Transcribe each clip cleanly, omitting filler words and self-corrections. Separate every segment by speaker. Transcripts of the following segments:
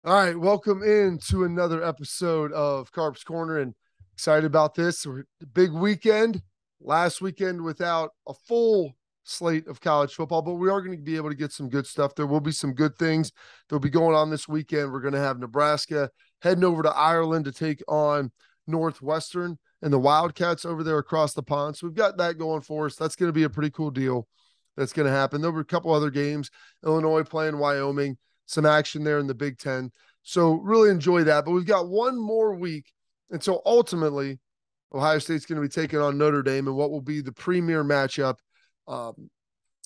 Speaker 1: All right, welcome into another episode of Carps Corner, and excited about this. We're big weekend. Last weekend without a full slate of college football, but we are going to be able to get some good stuff. There will be some good things that'll be going on this weekend. We're going to have Nebraska heading over to Ireland to take on Northwestern and the Wildcats over there across the pond. So we've got that going for us. That's going to be a pretty cool deal. That's going to happen. There'll be a couple other games. Illinois playing Wyoming, some action there in the Big Ten. So really enjoy that. But we've got one more week. And so ultimately, Ohio State's going to be taking on Notre Dame in what will be the premier matchup of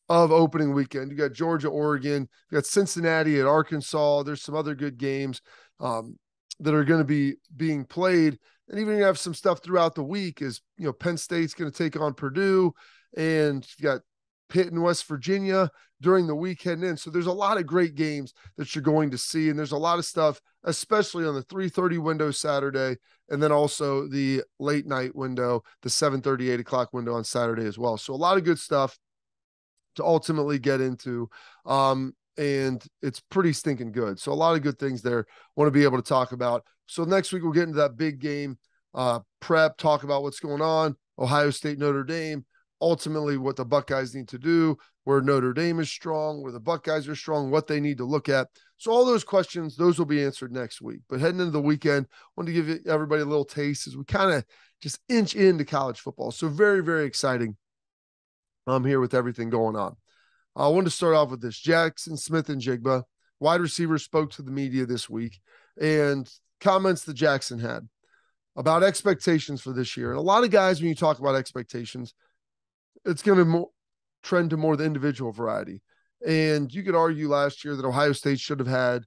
Speaker 1: opening weekend. You got Georgia, Oregon, you got Cincinnati at Arkansas. There's some other good games that are going to be being played. And even you have some stuff throughout the week is, Penn State's going to take on Purdue, and you got Pitt and West Virginia during the week heading in. So there's a lot of great games that you're going to see. And there's a lot of stuff, especially on the 3:30 window Saturday, and then also the late night window, the 7:30, 8 o'clock window on Saturday as well. So a lot of good stuff to ultimately get into. And it's pretty stinking good. So a lot of good things there. Want to be able to talk about. So next week we'll get into that big game prep, talk about what's going on, Ohio State, Notre Dame, ultimately what the Buckeyes need to do, where Notre Dame is strong, where the Buckeyes are strong, what they need to look at. So all those questions, those will be answered next week. But heading into the weekend, I want to give everybody a little taste as we kind of just inch into college football. So very, very exciting. I'm here with everything going on. I want to start off with this. Jaxson Smith-Njigba, wide receiver, spoke to the media this week, and comments that Jaxson had about expectations for this year. And a lot of guys, when you talk about expectations, it's going to trend to more the individual variety. And you could argue last year that Ohio State should have had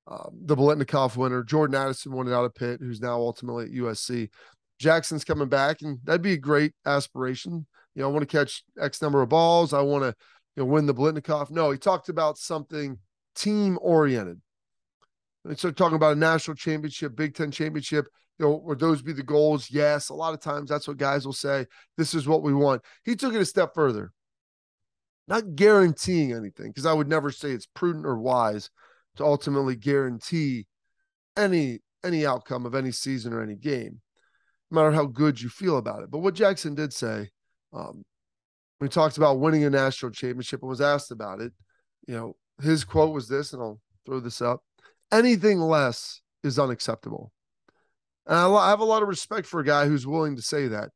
Speaker 1: the Biletnikoff winner. Jordan Addison won it out of Pitt, who's now ultimately at USC. Jackson's coming back, and that'd be a great aspiration. I want to catch X number of balls. I want to win the Biletnikoff. No, he talked about something team-oriented. And so talking about a national championship, Big Ten championship, would those be the goals? Yes. A lot of times that's what guys will say. This is what we want. He took it a step further. Not guaranteeing anything, because I would never say it's prudent or wise to ultimately guarantee any outcome of any season or any game, no matter how good you feel about it. But what Jaxson did say, when he talked about winning a national championship and was asked about it, his quote was this, and I'll throw this up: anything less is unacceptable. And I have a lot of respect for a guy who's willing to say that.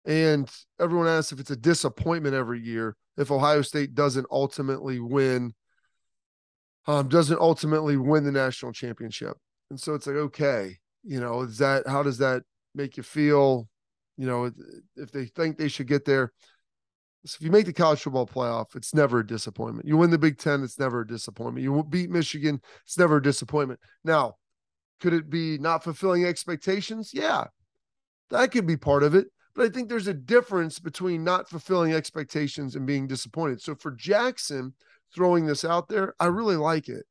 Speaker 1: And everyone asks if it's a disappointment every year if Ohio State doesn't ultimately win the national championship. And so it's like, okay, is that, how does that make you feel? If they think they should get there. So if you make the college football playoff, it's never a disappointment. You win the Big Ten, it's never a disappointment. You beat Michigan, it's never a disappointment. Now, could it be not fulfilling expectations? Yeah, that could be part of it. But I think there's a difference between not fulfilling expectations and being disappointed. So for Jaxson throwing this out there, I really like it.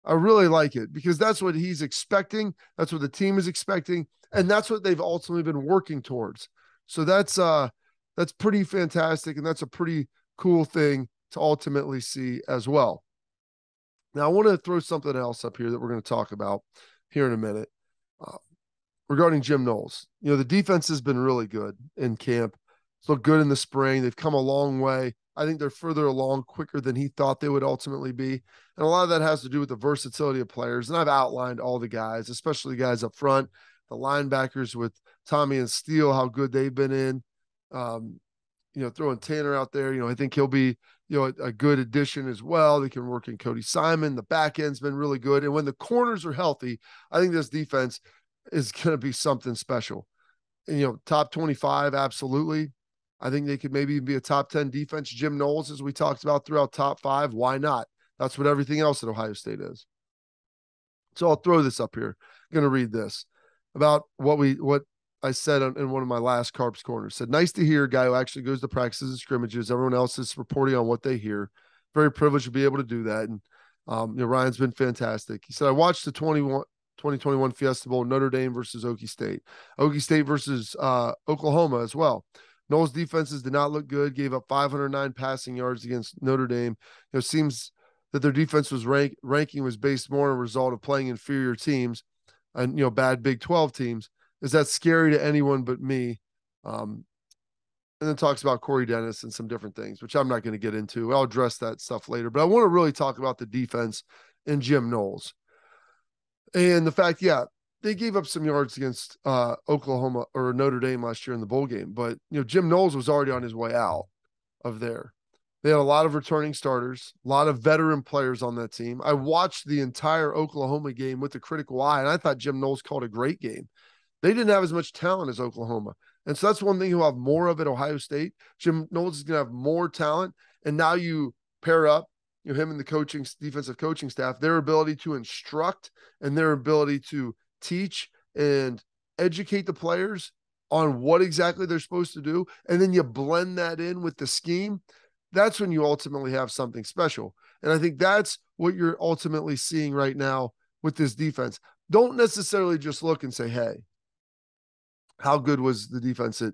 Speaker 1: I really like it because that's what he's expecting. That's what the team is expecting. And that's what they've ultimately been working towards. So that's pretty fantastic. And that's a pretty cool thing to ultimately see as well. Now, I want to throw something else up here that we're going to talk about here in a minute regarding Jim Knowles. The defense has been really good in camp. It's looked good in the spring. They've come a long way. I think they're further along quicker than he thought they would ultimately be. And a lot of that has to do with the versatility of players. And I've outlined all the guys, especially the guys up front, the linebackers with Tommy and Steele, how good they've been in. Throwing Tanner out there, I think he'll be, a good addition as well. They can work in Cody Simon. The back end's been really good. And when the corners are healthy, I think this defense is going to be something special. And, top 25, absolutely. I think they could maybe be a top 10 defense. Jim Knowles, as we talked about, throughout top 5. Why not? That's what everything else at Ohio State is. So I'll throw this up here. I'm going to read this about what I said in one of my last Carps Corners. Said, nice to hear a guy who actually goes to practices and scrimmages. Everyone else is reporting on what they hear. Very privileged to be able to do that. And, Ryan's been fantastic. He said, I watched the 2021 Fiesta Bowl, Notre Dame versus Okie State versus Oklahoma as well. Knowles' defenses did not look good, gave up 509 passing yards against Notre Dame. Seems that their defense was ranking was based more on a result of playing inferior teams and, bad Big 12 teams. Is that scary to anyone but me? And then talks about Corey Dennis and some different things, which I'm not going to get into. I'll address that stuff later, but I want to really talk about the defense and Jim Knowles and the fact, they gave up some yards against Oklahoma or Notre Dame last year in the bowl game, but Jim Knowles was already on his way out of there. They had a lot of returning starters, a lot of veteran players on that team. I watched the entire Oklahoma game with a critical eye, and I thought Jim Knowles called a great game. They didn't have as much talent as Oklahoma. And so that's one thing he'll have more of at Ohio State. Jim Knowles is going to have more talent. And now you pair up him and the defensive coaching staff, their ability to instruct and their ability to teach and educate the players on what exactly they're supposed to do. And then you blend that in with the scheme. That's when you ultimately have something special. And I think that's what you're ultimately seeing right now with this defense. Don't necessarily just look and say, hey, how good was the defense at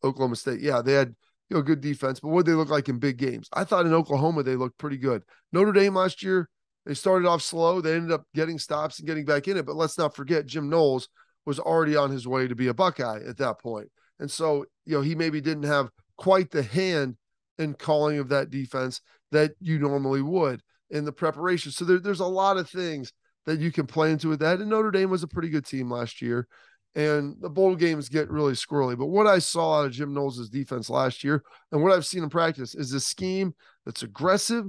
Speaker 1: Oklahoma State? Yeah, they had good defense, but what did they look like in big games? I thought in Oklahoma they looked pretty good. Notre Dame last year, they started off slow. They ended up getting stops and getting back in it. But let's not forget, Jim Knowles was already on his way to be a Buckeye at that point. And so, he maybe didn't have quite the hand in calling of that defense that you normally would in the preparation. So there's a lot of things that you can play into with that. And Notre Dame was a pretty good team last year. And the bowl games get really squirrely. But what I saw out of Jim Knowles' defense last year and what I've seen in practice is a scheme that's aggressive,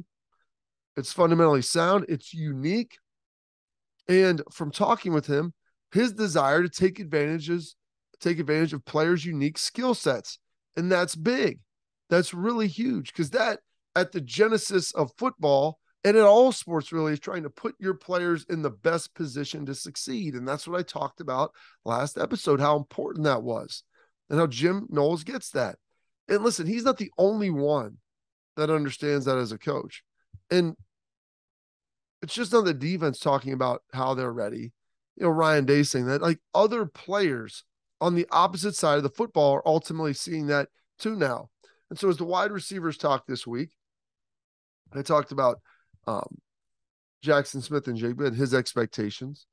Speaker 1: it's fundamentally sound, it's unique. And from talking with him, his desire to take advantage of players' unique skill sets. And that's big. That's really huge because that at the genesis of football and in all sports really is trying to put your players in the best position to succeed. And that's what I talked about last episode, how important that was and how Jim Knowles gets that. And listen, he's not the only one that understands that as a coach. And it's just on the defense talking about how they're ready. Ryan Day saying that, like, other players on the opposite side of the football are ultimately seeing that too now. And so as the wide receivers talk this week, I talked about Jaxson Smith-Njigba and his expectations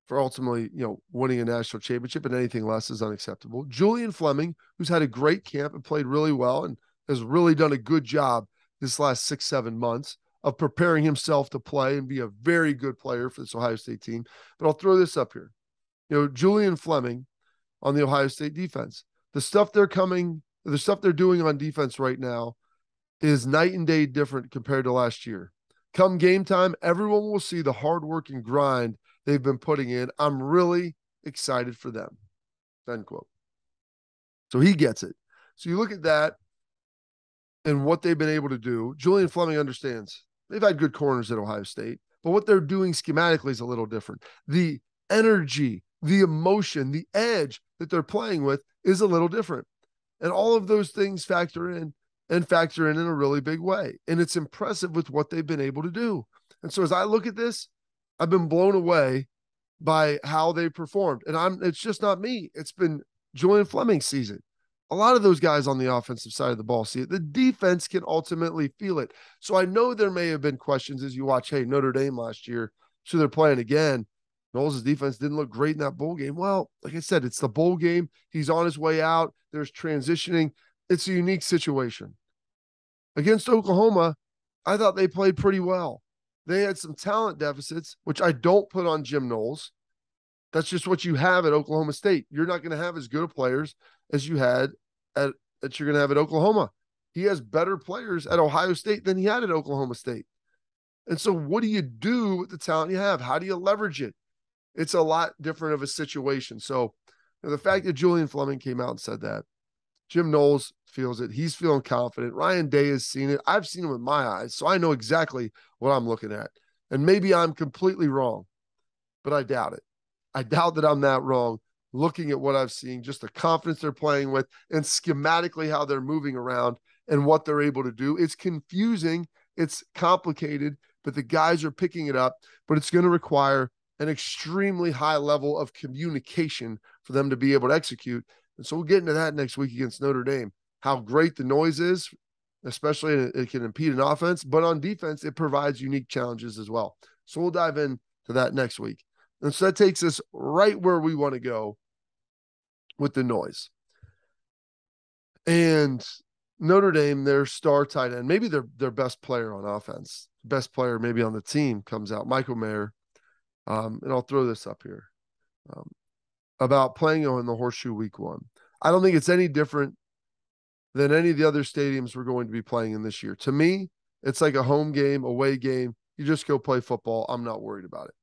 Speaker 1: for ultimately, winning a national championship, and anything less is unacceptable. Julian Fleming, who's had a great camp and played really well and has really done a good job this last 6-7 months of preparing himself to play and be a very good player for this Ohio State team. But I'll throw this up here. Julian Fleming on the Ohio State defense, the stuff they're doing on defense right now is night and day different compared to last year. Come game time, everyone will see the hard work and grind they've been putting in. I'm really excited for them. End quote. So he gets it. So you look at that and what they've been able to do. Julian Fleming understands they've had good corners at Ohio State, but what they're doing schematically is a little different. The energy, the emotion, the edge that they're playing with is a little different. And all of those things factor in a really big way. And it's impressive with what they've been able to do. And so as I look at this, I've been blown away by how they performed. And it's just not me. It's been Julian Fleming's season. A lot of those guys on the offensive side of the ball see it. The defense can ultimately feel it. So I know there may have been questions as you watch, hey, Notre Dame last year, so they're playing again. Knowles' defense didn't look great in that bowl game. Well, like I said, it's the bowl game. He's on his way out. There's transitioning. It's a unique situation. Against Oklahoma, I thought they played pretty well. They had some talent deficits, which I don't put on Jim Knowles. That's just what you have at Oklahoma State. You're not going to have as good of players as you had that you're going to have at Oklahoma. He has better players at Ohio State than he had at Oklahoma State. And so what do you do with the talent you have? How do you leverage it? It's a lot different of a situation. So the fact that Julian Fleming came out and said that, Jim Knowles feels it. He's feeling confident. Ryan Day has seen it. I've seen it with my eyes, so I know exactly what I'm looking at. And maybe I'm completely wrong, but I doubt it. I doubt that I'm that wrong looking at what I've seen, just the confidence they're playing with and schematically how they're moving around and what they're able to do. It's confusing. It's complicated, but the guys are picking it up, but it's going to require an extremely high level of communication for them to be able to execute. And so we'll get into that next week against Notre Dame, how great the noise is especially it can impede an offense, but on defense, it provides unique challenges as well. So we'll dive into that next week. And so that takes us right where we want to go with the noise. And Notre Dame, their star tight end, maybe their best player on offense, best player maybe on the team comes out, Michael Mayer. And I'll throw this up here about playing in the Horseshoe week 1. I don't think it's any different than any of the other stadiums we're going to be playing in this year. To me, it's like a home game, away game. You just go play football. I'm not worried about it.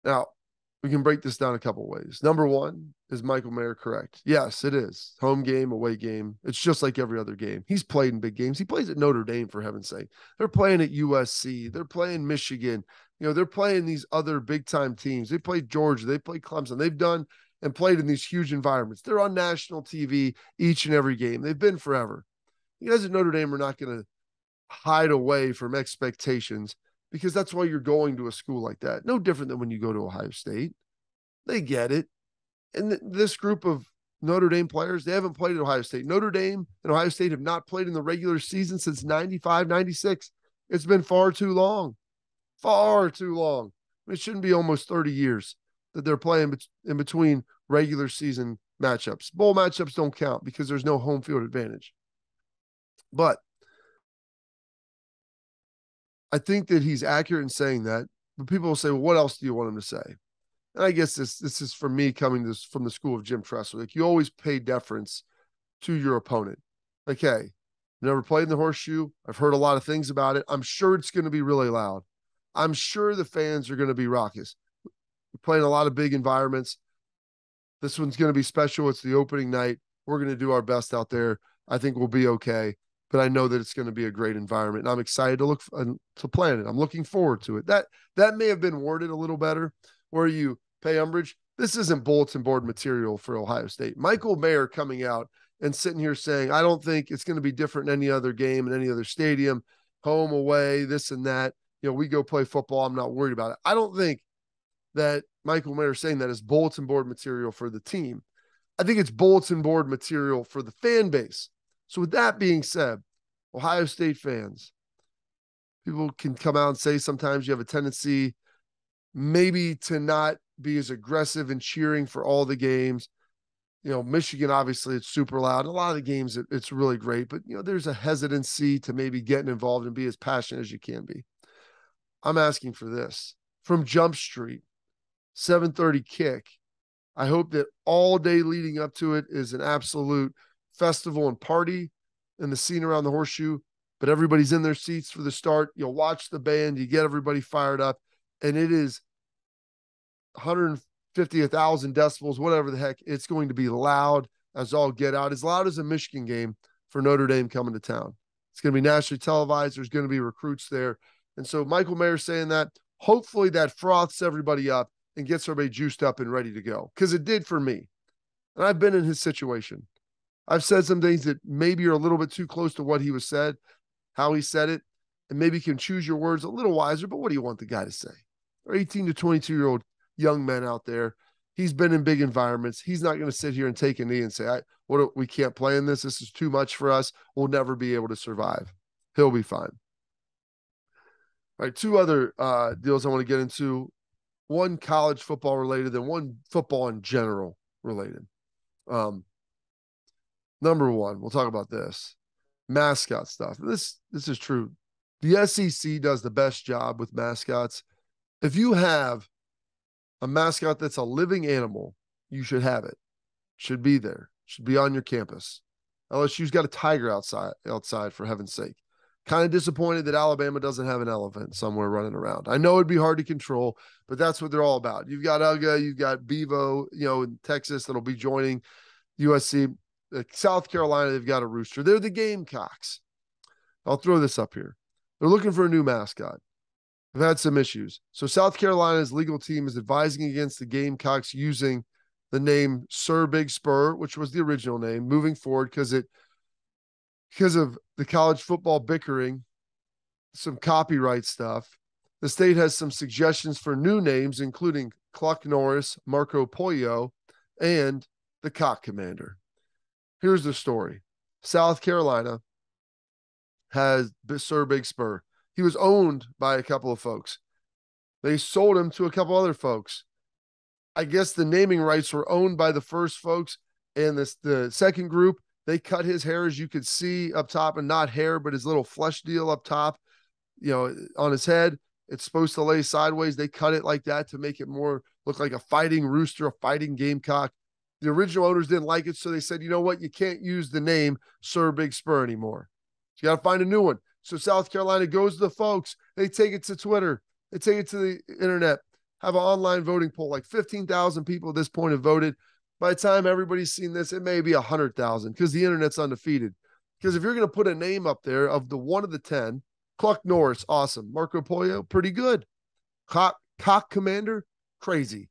Speaker 1: Now, we can break this down a couple ways. Number one, is Michael Mayer correct? Yes, it is. Home game, away game. It's just like every other game. He's played in big games. He plays at Notre Dame, for heaven's sake. They're playing at USC. They're playing Michigan. They're playing these other big-time teams. They played Georgia. They played Clemson. They've done and played in these huge environments. They're on national TV each and every game. They've been forever. You guys at Notre Dame are not going to hide away from expectations because that's why you're going to a school like that. No different than when you go to Ohio State. They get it. And this group of Notre Dame players, they haven't played at Ohio State. Notre Dame and Ohio State have not played in the regular season since 95, 96. It's been far too long. Far too long. It shouldn't be almost 30 years that they're playing in between regular season matchups. Bowl matchups don't count because there's no home field advantage. But I think that he's accurate in saying that. But people will say, well, what else do you want him to say? And I guess this is for me coming from the school of Jim Tressler. Like, you always pay deference to your opponent. Like, hey, never played in the Horseshoe. I've heard a lot of things about it. I'm sure it's going to be really loud. I'm sure the fans are going to be raucous. We're playing a lot of big environments. This one's going to be special. It's the opening night. We're going to do our best out there. I think we'll be okay. But I know that it's going to be a great environment, and I'm excited to plan it. I'm looking forward to it. That may have been worded a little better, where you pay umbrage. This isn't bulletin board material for Ohio State. Michael Mayer coming out and sitting here saying, I don't think it's going to be different in any other game in any other stadium, home, away, this and that. We go play football. I'm not worried about it. I don't think that Michael Mayer saying that is bulletin board material for the team. I think it's bulletin board material for the fan base. So with that being said, Ohio State fans, people can come out and say sometimes you have a tendency maybe to not be as aggressive in cheering for all the games. Michigan, obviously, it's super loud. A lot of the games, it's really great. But, there's a hesitancy to maybe getting involved and be as passionate as you can be. I'm asking for this. From Jump Street, 7:30 kick. I hope that all day leading up to it is an absolute festival and party in the scene around the Horseshoe, but everybody's in their seats for the start. You'll watch the band, you get everybody fired up, and it is 150, 1,000 decibels, whatever the heck. It's going to be loud as all get out, as loud as a Michigan game for Notre Dame coming to town. It's going to be nationally televised. There's going to be recruits there. And so Michael Mayer saying that, hopefully that froths everybody up and gets everybody juiced up and ready to go, because it did for me. And I've been in his situation. I've said some things that maybe are a little bit too close to what he was said, how he said it, and maybe you can choose your words a little wiser, but what do you want the guy to say? There are 18 to 22-year-old young men out there. He's been in big environments. He's not going to sit here and take a knee and say, we can't play in this. This is too much for us. We'll never be able to survive. He'll be fine. All right, two other deals I want to get into. One college football related and one football in general related. Number one, we'll talk about this. Mascot stuff. This is true. The SEC does the best job with mascots. If you have a mascot that's a living animal, you should have it. Should be there. Should be on your campus. LSU's got a tiger outside for heaven's sake. Kind of disappointed that Alabama doesn't have an elephant somewhere running around. I know it'd be hard to control, but that's what they're all about. You've got Uga, you've got Bevo, in Texas that'll be joining USC. South Carolina, they've got a rooster. They're the Gamecocks. I'll throw this up here. They're looking for a new mascot. They've had some issues. So South Carolina's legal team is advising against the Gamecocks using the name Sir Big Spur, which was the original name, moving forward because of the college football bickering, some copyright stuff. The state has some suggestions for new names, including Cluck Norris, Marco Pollo, and the Cock Commander. Here's the story. South Carolina has Sir Big Spur. He was owned by a couple of folks. They sold him to a couple other folks. I guess the naming rights were owned by the first folks, and the second group, they cut his hair, as you could see up top, and not hair, but his little flesh deal up top, on his head. It's supposed to lay sideways. They cut it like that to make it more look like a fighting rooster, a fighting gamecock. The original owners didn't like it, so they said, you know what? You can't use the name Sir Big Spur anymore. So you got to find a new one. So South Carolina goes to the folks. They take it to Twitter. They take it to the internet, have an online voting poll. Like 15,000 people at this point have voted. By the time everybody's seen this, it may be 100,000 because the internet's undefeated. Because if you're going to put a name up there of the one of the 10, Cluck Norris, awesome. Marco Pollo, pretty good. Cock Commander, crazy.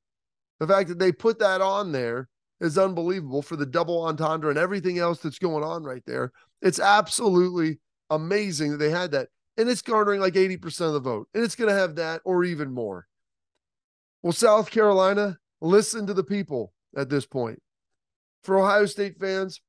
Speaker 1: The fact that they put that on there is unbelievable for the double entendre and everything else that's going on right there. It's absolutely amazing that they had that. And it's garnering like 80% of the vote. And it's going to have that or even more. Well, South Carolina, listen to the people at this point. For Ohio State fans,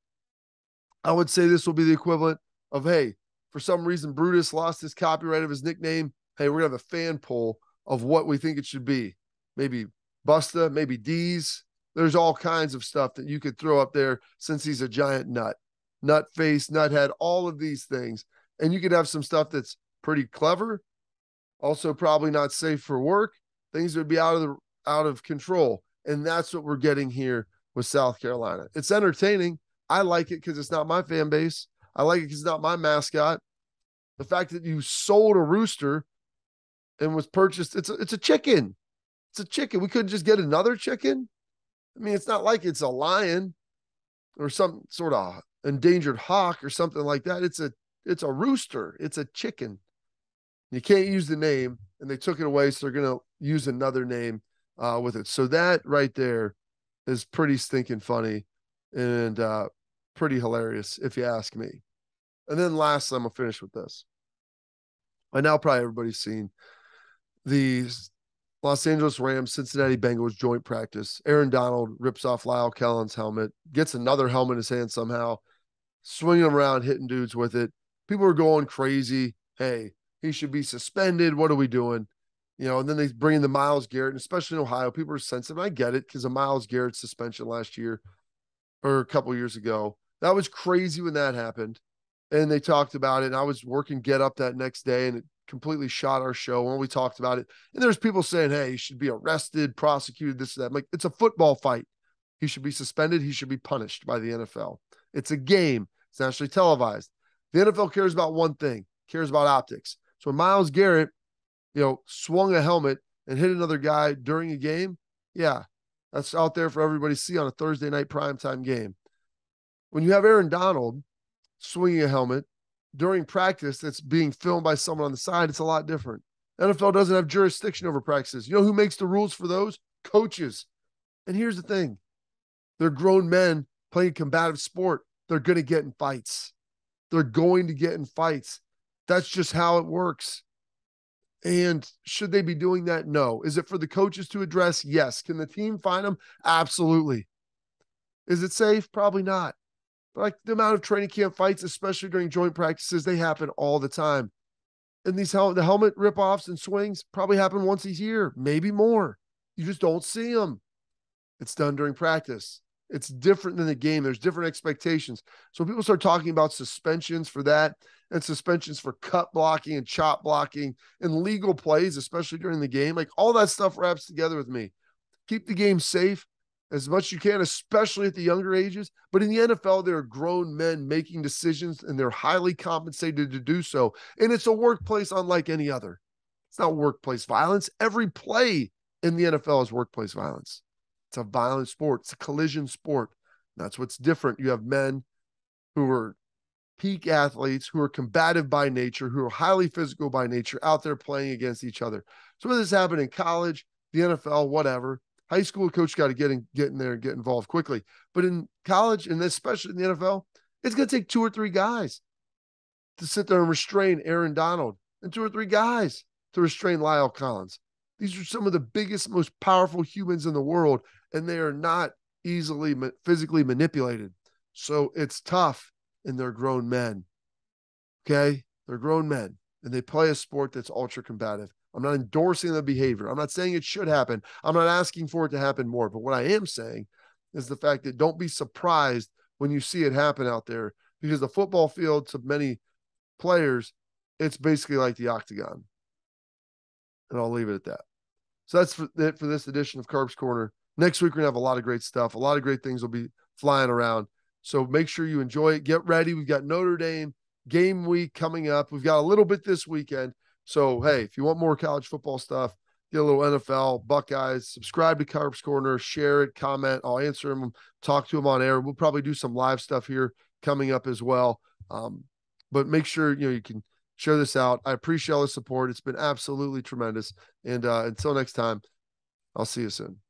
Speaker 1: I would say this will be the equivalent of, hey, for some reason, Brutus lost his copyright of his nickname. Hey, we're going to have a fan poll of what we think it should be. Maybe Busta, maybe D's. There's all kinds of stuff that you could throw up there since he's a giant nut. Nut face, nut head, all of these things. And you could have some stuff that's pretty clever, also probably not safe for work. Things would be out of control. And that's what we're getting here with South Carolina. It's entertaining. I like it because it's not my fan base. I like it because it's not my mascot. The fact that you sold a rooster and was purchased, it's a chicken. It's a chicken. We couldn't just get another chicken. I mean, it's not like it's a lion or some sort of endangered hawk or something like that. It's a rooster. It's a chicken. You can't use the name, and they took it away, so they're going to use another name with it. So that right there is pretty stinking funny and pretty hilarious, if you ask me. And then lastly, I'm going to finish with this. By now, probably everybody's seen the Los Angeles Rams, Cincinnati Bengals joint practice. Aaron Donald rips off Lyle Kellen's helmet, gets another helmet in his hand somehow, swinging him around, hitting dudes with it. People are going crazy. Hey, he should be suspended. What are we doing? And then they bring in the Myles Garrett, and especially in Ohio, people are sensitive. I get it because of Myles Garrett's suspension last year or a couple years ago. That was crazy when that happened. And they talked about it. And I was working Get Up that next day, and it completely shot our show when we talked about it. And there's people saying, hey, he should be arrested, prosecuted, this, that. I'm like, it's a football fight. He should be suspended. He should be punished by the NFL. It's a game. It's nationally televised. The NFL cares about one thing, cares about optics. So when Myles Garrett, swung a helmet and hit another guy during a game, yeah, that's out there for everybody to see on a Thursday night primetime game. When you have Aaron Donald swinging a helmet during practice that's being filmed by someone on the side, it's a lot different. NFL doesn't have jurisdiction over practices. You know who makes the rules for those? Coaches. And here's the thing. They're grown men playing combative sport. They're going to get in fights. They're going to get in fights. That's just how it works. And should they be doing that? No. Is it for the coaches to address? Yes. Can the team find them? Absolutely. Is it safe? Probably not. But like the amount of training camp fights, especially during joint practices, they happen all the time. And the helmet rip-offs and swings probably happen once a year, maybe more. You just don't see them. It's done during practice. It's different than the game. There's different expectations. So people start talking about suspensions for that and suspensions for cut blocking and chop blocking and legal plays, especially during the game. Like all that stuff wraps together with me. Keep the game safe as much as you can, especially at the younger ages. But in the NFL, there are grown men making decisions and they're highly compensated to do so. And it's a workplace unlike any other. It's not workplace violence. Every play in the NFL is workplace violence. It's a violent sport. It's a collision sport. That's what's different. You have men who are peak athletes, who are combative by nature, who are highly physical by nature, out there playing against each other. So whether this happened in college, the NFL, whatever, high school coach got to get in there and get involved quickly. But in college, and especially in the NFL, it's going to take 2 or 3 guys to sit there and restrain Aaron Donald and 2 or 3 guys to restrain Lyle Collins. These are some of the biggest, most powerful humans in the world, and they are not easily physically manipulated. So it's tough, and they're grown men. Okay? They're grown men and they play a sport that's ultra combative. I'm not endorsing the behavior. I'm not saying it should happen. I'm not asking for it to happen more. But what I am saying is the fact that don't be surprised when you see it happen out there, because the football field to many players, it's basically like the octagon. And I'll leave it at that. So that's it for this edition of Carps Corner. Next week, we're going to have a lot of great stuff. A lot of great things will be flying around. So make sure you enjoy it. Get ready. We've got Notre Dame game week coming up. We've got a little bit this weekend. So, hey, if you want more college football stuff, get a little NFL, Buckeyes, subscribe to Carps Corner, share it, comment. I'll answer them, talk to them on air. We'll probably do some live stuff here coming up as well. But make sure, you can share this out. I appreciate all the support. It's been absolutely tremendous. And until next time, I'll see you soon.